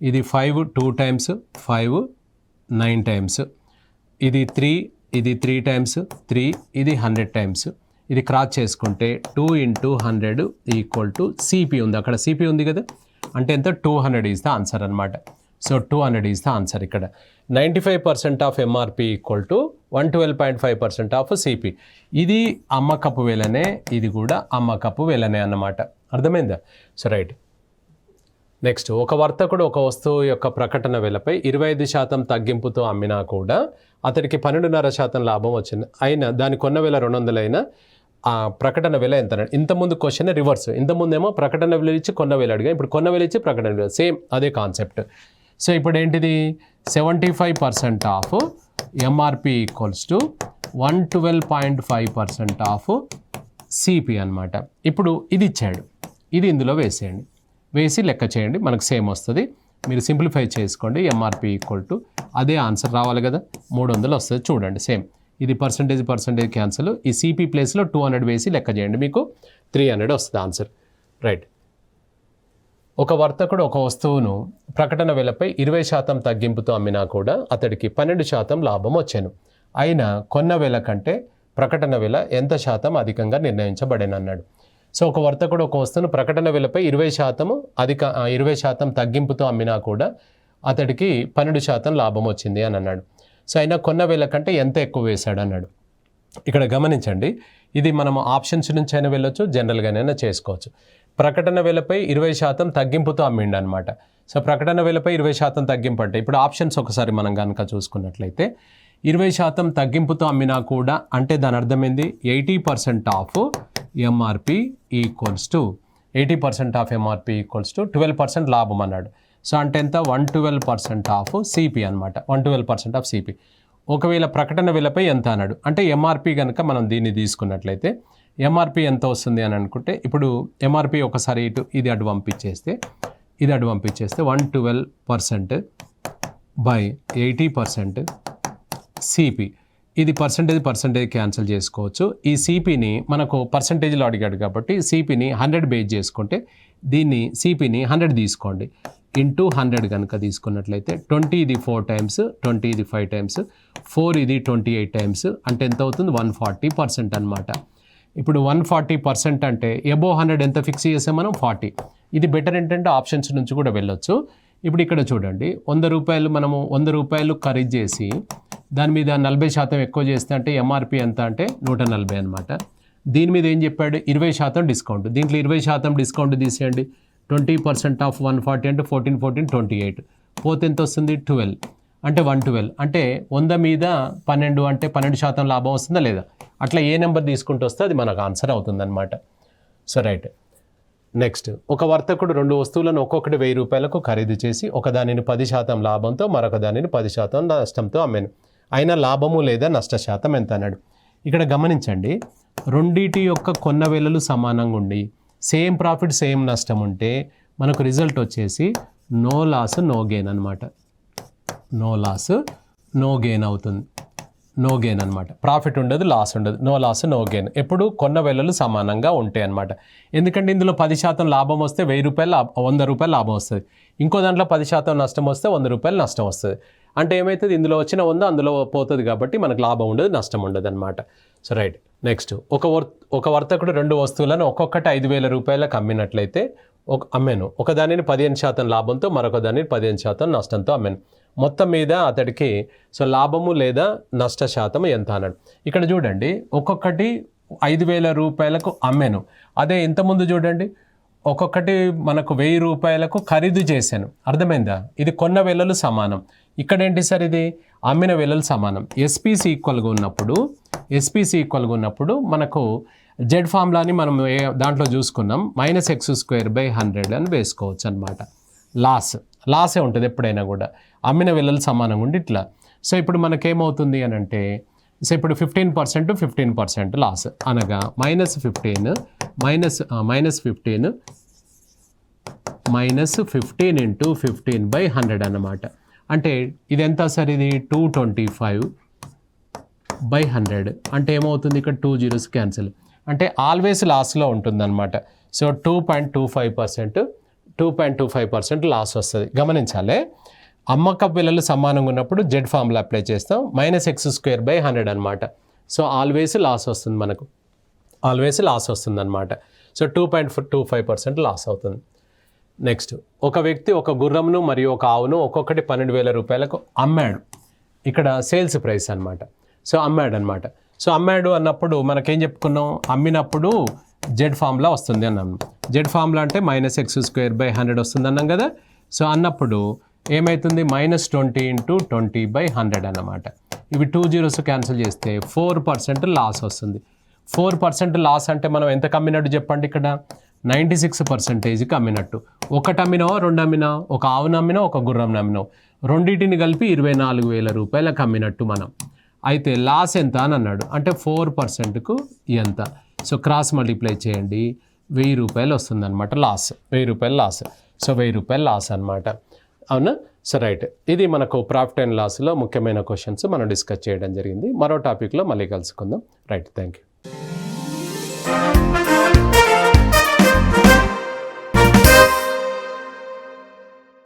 ఇది 5 2 టైమ్స్, 5 9 టైమ్స్, ఇది 3 టైమ్స్ 3, ఇది 100 టైమ్స్. ఇది క్రాస్ చేసుకుంటే 2 × 100 ఈక్వల్ టు సిపి ఉంది, అక్కడ సిపి ఉంది కదా, అంటే ఎంత? 200 ఈజ్ ద ఆన్సర్ అనమాట. So 200 is the answer. ఇక్కడ 95% of MRP equal to 112.5% of CP. ఇది అమ్మకపు వేలనే, ఇది కూడా అమ్మకపు వేలనే అన్నమాట. అర్థమైందా? So right. నెక్స్ట్, ఒక వర్తకుడు ఒక వస్తువు యొక్క ప్రకటన వెలపై 25% తగ్గింపుతో అమ్మినా కూడా అతనికి 12.5% లాభం వచ్చింది. అయినా దాని కొన్న వేల 200 అయినా ఆ ప్రకటన వేల ఎంత? ఇంతకుముందు క్వశ్చన్ రివర్స్. ఇంతకుముందేమో ప్రకటన వేల ఇచ్చి కొన్న వేల అడిగా, ఇప్పుడు కొన్న వేల ఇచ్చి ప్రకటన వేల, సేమ్ అదే కాన్సెప్ట్. సో ఇప్పుడు ఏంటిది? 75% of MRP equals to 112.5% of CP అనమాట. ఇప్పుడు ఇది ఇచ్చాడు, ఇది ఇందులో వేసేయండి, వేసి లెక్క చేయండి, మనకు సేమ్ వస్తుంది. మీరు సింప్లిఫై చేసుకోండి. ఎంఆర్పి ఈక్వల్ టు అదే ఆన్సర్ రావాలి కదా, 300 వస్తుంది. చూడండి సేమ్, ఇది పర్సంటేజ్ క్యాన్సల్. ఈ సిపి ప్లేస్లో 200 వేసి లెక్క చేయండి, మీకు 300 వస్తుంది ఆన్సర్. రైట్. ఒక వర్తకుడు ఒక వస్తువును ప్రకటన వెలపై 20% తగ్గింపుతో అమ్మినా కూడా అతడికి 12% లాభం వచ్చాను. అయినా కొన్న వేల కంటే ప్రకటన వేల ఎంత శాతం అధికంగా నిర్ణయించబడేనన్నాడు. సో ఒక వర్తకుడు ఒక వస్తువును ప్రకటన వేలపై 20% తగ్గింపుతో అమ్మినా కూడా అతడికి 12% లాభం వచ్చింది అని అన్నాడు. సో అయినా కొన్న వేల కంటే ఎంత ఎక్కువ వేశాడు అన్నాడు. ఇక్కడ గమనించండి, ఇది మనం ఆప్షన్స్ నుంచి అయినా వెళ్ళొచ్చు, జనరల్గానైనా చేసుకోవచ్చు. ప్రకటన వేలపై 20% తగ్గింపుతో అమ్మిండు అనమాట. సో ప్రకటన వేలపై 20% తగ్గింపు అంటే ఇప్పుడు ఆప్షన్స్ ఒకసారి మనం కనుక చూసుకున్నట్లయితే 20% తగ్గింపుతో అమ్మినా కూడా అంటే దాని అర్థమైంది 80% of MRP equals to 80% of MRP equals to 12% లాభం అన్నాడు. సో అంటే ఎంత? 112% ఆఫ్ సిపి అనమాట. 112% ఆఫ్ సిపి. ఒకవేళ ప్రకటన విలపై ఎంత అన్నాడు అంటే ఎంఆర్పి కనుక మనం దీన్ని తీసుకున్నట్లయితే ఎంఆర్పి ఎంత వస్తుంది అని అనుకుంటే ఇప్పుడు ఎంఆర్పి ఒకసారి ఇటు ఇది అటు పంపించేస్తే 112% బై 80% సిపి. ఇది పర్సంటేజ్ క్యాన్సిల్ చేసుకోవచ్చు. ఈ సిపిని మనకు పర్సంటేజ్లో అడిగాడు కాబట్టి సిపిని 100 బేస్ చేసుకుంటే దీన్ని సిపిని 100 తీసుకోండి. ఇంటూ 100 కనుక తీసుకున్నట్లయితే 20 ఇది 4 టైమ్స్, 20 ఇది 5 టైమ్స్, 4 ఇది 28 టైమ్స్, అంటే ఎంత అవుతుంది? 140% అనమాట. ఇప్పుడు 140% అంటే అబోవ్ 100 ఎంత ఫిక్స్ చేసాం మనం? 40. ఇది బెటర్ ఏంటంటే ఆప్షన్స్ నుంచి కూడా వెళ్ళొచ్చు. ఇప్పుడు ఇక్కడ చూడండి, 100 రూపాయలు మనము 100 రూపాయలు ఖరీదు చేసి దాని మీద 40% ఎక్కువ చేస్తే అంటే ఎంఆర్పి ఎంత అంటే 140 అనమాట. దీని మీద ఏం చెప్పాడు? 20% డిస్కౌంట్. దీంట్లో 20% డిస్కౌంట్ తీసేయండి. 20% ఆఫ్ 140 అంటే 14 28 పోతే ఎంత వస్తుంది? 12 అంటే 112 అంటే 100 మీద 12 అంటే 12% లాభం వస్తుందా లేదా? అట్లా ఏ నెంబర్ తీసుకుంటూ వస్తే అది మనకు ఆన్సర్ అవుతుందన్నమాట. So right. నెక్స్ట్, ఒక వర్తకుడు 2 వస్తువులను ఒక్కొక్కటి 1000 రూపాయలకు ఖరీదు చేసి ఒక దానిని 10% లాభంతో మరొక దానిని 10% నష్టంతో అమ్మాను. అయినా లాభము లేదా నష్ట శాతం ఎంత అన్నాడు. ఇక్కడ గమనించండి, రెండిటి యొక్క కొన్న వేలలు సమానంగా ఉండి సేమ్ ప్రాఫిట్ సేమ్ నష్టం ఉంటే మనకు రిజల్ట్ వచ్చేసి నో లాస్ నో గెయిన్ అనమాట. నో లాస్ నో గెయిన్ అవుతుంది. నో గెయిన్ అనమాట. ప్రాఫిట్ ఉండదు, లాస్ ఉండదు. No loss no gain. ఎప్పుడు కొన్న వేలలు సమానంగా ఉంటాయి అనమాట. ఎందుకంటే ఇందులో 10% లాభం వస్తే 100 రూపాయలు లాభం వస్తుంది. ఇంకో దాంట్లో 10% నష్టం వస్తే 100 రూపాయలు నష్టం వస్తుంది. అంటే ఏమవుతుంది, ఇందులో వచ్చిన 100 అందులో పోతుంది కాబట్టి మనకు లాభం ఉండదు, నష్టం ఉండదు అనమాట. So right. నెక్స్ట్, ఒక వర్తకుడు 2 వస్తువులను ఒక్కొక్కటి 5,000 రూపాయలకు అమ్మినట్లయితే అమ్మాను. ఒక దానిని 15% లాభంతో, మరొక దానిని 15% నష్టంతో అమ్మాను. మొత్తం మీద అతడికి సో లాభము లేదా నష్ట శాతం ఎంత అన్నాడు. ఇక్కడ చూడండి, ఒక్కొక్కటి 5,000 రూపాయలకు అమ్మాను. అదే ఇంతకుముందు చూడండి, ఒక్కొక్కటి మనకు 1,000 రూపాయలకు ఖరీదు చేశాను. అర్థమైందా? ఇది కొన్న వెలలు సమానం. ఇక్కడ ఏంటి సార్, ఇది అమ్మిన వెలలు సమానం. ఎస్పీసీ ఈక్వల్గా ఉన్నప్పుడు మనకు జెడ్ ఫార్ములాని మనం దాంట్లో చూసుకున్నాం, -x²/100 అని వేసుకోవచ్చు అనమాట. లాసే ఉంటుంది ఎప్పుడైనా కూడా, అమ్మిన వెలలు సమానంగా ఉండి ఇట్లా. సో ఇప్పుడు మనకేమవుతుంది అని అంటే, సో ఇప్పుడు 15% లాస్ అనగా -15 into 15/100 అన్నమాట. అంటే ఇది ఎంత సార్, ఇది 225/100. అంటే ఏమవుతుంది, ఇక్కడ 2 zeros క్యాన్సిల్, అంటే ఆల్వేస్ లాస్లో ఉంటుందన్నమాట. సో 2.25% లాస్ వస్తుంది. గమనించాలి, అమ్మక విలువలు సమానంగా ఉన్నప్పుడు జెడ్ ఫార్ములా అప్లై చేస్తాం, -x²/100 అనమాట. సో ఆల్వేస్ లాస్ వస్తుంది మనకు, అనమాట. సో 2.25% లాస్ అవుతుంది. నెక్స్ట్, ఒక వ్యక్తి ఒక గుర్రంను మరియు ఒక ఆవును ఒక్కొక్కటి 12,000 రూపాయలకు అమ్మాడు. ఇక్కడ సేల్స్ ప్రైస్ అనమాట. సో అమ్మాడు అన్నప్పుడు మనకేం చెప్పుకున్నాం, అమ్మినప్పుడు జెడ్ ఫార్ములా వస్తుంది అన్నాము. జెడ్ ఫార్ములా అంటే -x²/100 వస్తుంది అన్నాం కదా. సో అన్నప్పుడు ఏమవుతుంది, -20 into 20/100 అన్నమాట. ఇవి 2 zeros క్యాన్సిల్ చేస్తే 4% లాస్ వస్తుంది. 4% లాస్ అంటే మనం ఎంత కమ్మినట్టు చెప్పండి, ఇక్కడ 96%కి అమ్మినట్టు. ఒకటి అమ్మినావో 2 అమ్మినావు, ఒక ఆవును అమ్మినావు, ఒక గుర్రం అమ్మినావు, రెండింటిని కలిపి 24,000 రూపాయలకు అమ్మినట్టు మనం. అయితే లాస్ ఎంత అని అన్నాడు, అంటే 4%కు ఎంత. సో క్రాస్ మల్టిప్లై చేయండి, 1,000 రూపాయలు వస్తుంది అనమాట లాస్. 1,000 రూపాయలు లాస్. సో 1,000 రూపాయలు లాస్ అనమాట. అవునా? సో రైట్, ఇది మనకు ప్రాఫిట్ అండ్ లాస్లో ముఖ్యమైన క్వశ్చన్స్ మనం డిస్కస్ చేయడం జరిగింది. మరో టాపిక్లో మళ్ళీ కలుసుకుందాం. Right, thank you.